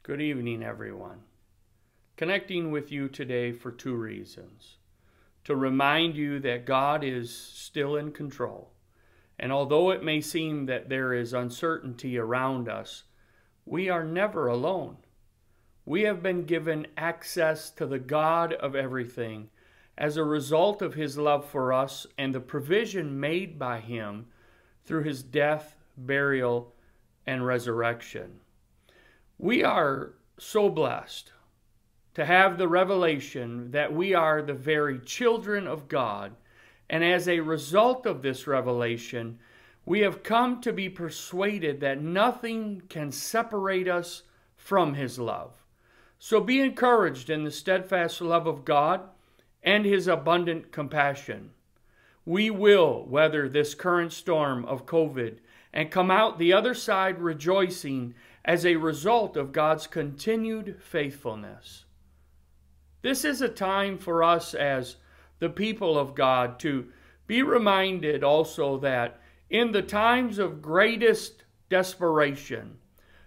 Good evening, everyone. Connecting with you today for two reasons. To remind you that God is still in control. And although it may seem that there is uncertainty around us, we are never alone. We have been given access to the God of everything as a result of His love for us and the provision made by Him through His death, burial, and resurrection. We are so blessed to have the revelation that we are the very children of God, and as a result of this revelation, we have come to be persuaded that nothing can separate us from His love. So be encouraged in the steadfast love of God and His abundant compassion. We will weather this current storm of COVID and come out the other side rejoicing as a result of God's continued faithfulness. This is a time for us as the people of God to be reminded also that in the times of greatest desperation,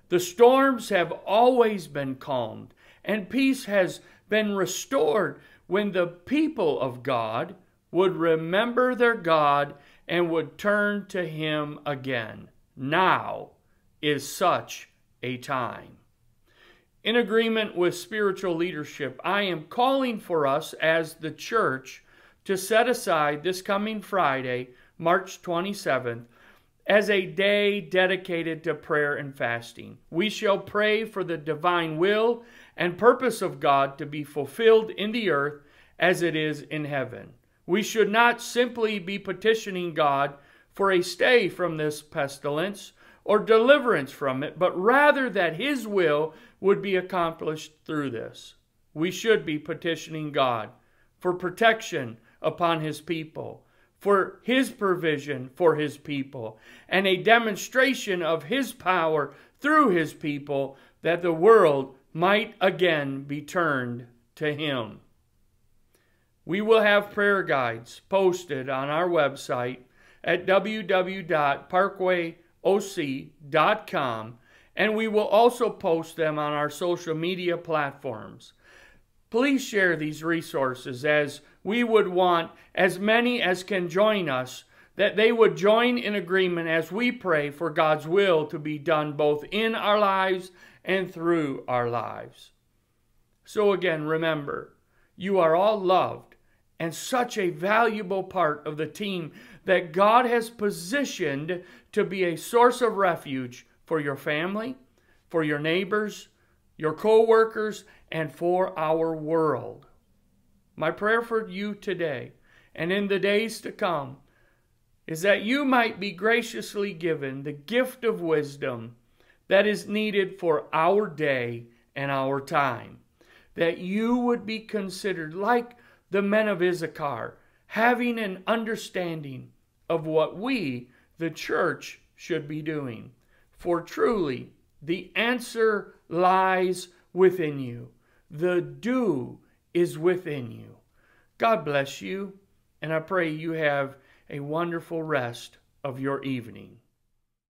the storms have always been calmed and peace has been restored when the people of God would remember their God and would turn to Him again. Now is such a time. In agreement with spiritual leadership, I am calling for us as the church to set aside this coming Friday, March 27th, as a day dedicated to prayer and fasting. We shall pray for the divine will and purpose of God to be fulfilled in the earth as it is in heaven. We should not simply be petitioning God for a stay from this pestilence or deliverance from it, but rather that His will would be accomplished through this. We should be petitioning God for protection upon His people, for His provision for His people, and a demonstration of His power through His people that the world might again be turned to Him. We will have prayer guides posted on our website at www.parkwayoc.com, and we will also post them on our social media platforms. Please share these resources, as we would want as many as can join us, that they would join in agreement as we pray for God's will to be done both in our lives and through our lives. So again, remember, you are all loved and such a valuable part of the team that God has positioned to be a source of refuge for your family, for your neighbors, your co-workers, and for our world. My prayer for you today and in the days to come is that you might be graciously given the gift of wisdom that is needed for our day and our time, that you would be considered like the men of Issachar, having an understanding of what we, the church, should be doing. For truly, the answer lies within you. The do is within you. God bless you, and I pray you have a wonderful rest of your evening.